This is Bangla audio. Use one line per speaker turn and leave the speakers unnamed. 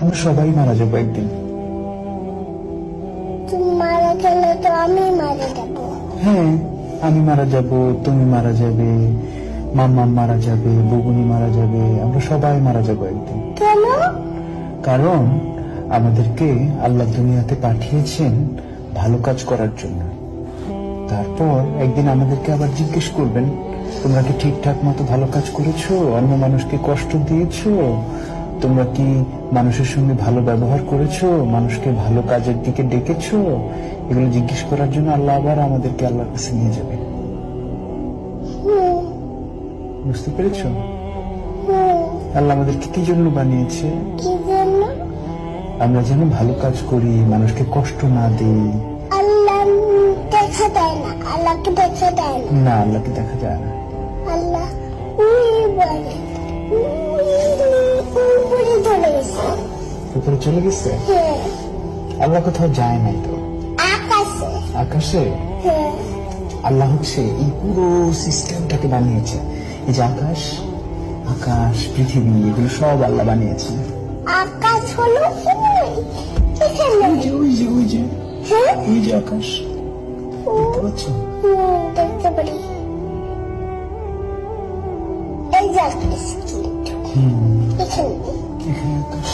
আমরা সবাই মারা যাবো একদিন।
তুমি মারা গেলে তো আমি মারা যাবো।
হ্যাঁ, আমি মারা যাব, তুমি মারা যাবে, মাম্মা মারা যাবে, বুবুনি মারা যাবে, আমরা সবাই মারা যাবো একদিন।
কেন?
কারণ আমাদেরকে আল্লাহ দুনিয়াতে পাঠিয়েছেন ভালো কাজ করার জন্য। তারপর একদিন আমাদেরকে আবার জিজ্ঞেস করবেন, তোমরা কি ঠিকঠাক মতো ভালো কাজ করেছো? অন্য মানুষকে কষ্ট দিয়েছো? তোমরা কি মানুষের সঙ্গে ভালো ব্যবহার করেছো? মানুষকে ভালো কাজের দিকে ডেকেছো? এগুলো জিজ্ঞেস করার জন্য আল্লাহ আবার আমাদেরকে আল্লাহর কাছে নিয়ে যাবে। বুঝতে পেরেছো? আল্লাহ আমাদেরকে কি জন্য বানিয়েছে?
কি জন্য?
আমরা যেন ভালো কাজ করি, মানুষকে কষ্ট না দিই।
আল্লাহ দেখা দেয় না, আল্লাহকে দেখা দেয় না।
না, আল্লাহকে দেখা যায় না।
আল্লাহ বলে উপরে চলে গেছে।
উপরে চলে গেছে?
হ্যাঁ।
আল্লাহ কোথাও যায় নাই তো।
আকাশে।
আকাশে?
হ্যাঁ।
আল্লাহ হচ্ছে এই পুরো সিস্টেমটাকে বানিয়েছে। এই যে আকাশ, আকাশ, পৃথিবী, এগুলো সব আল্লাহ বানিয়েছে।
আকাশ হলো এখানে।
ওই যে ওই যে
হ্যাঁ,
ওই যে আকাশ, দেখতে পাচ্ছ?
দেখতে পারি। এই যে আকাশ, এখানে
এখানে আকাশ।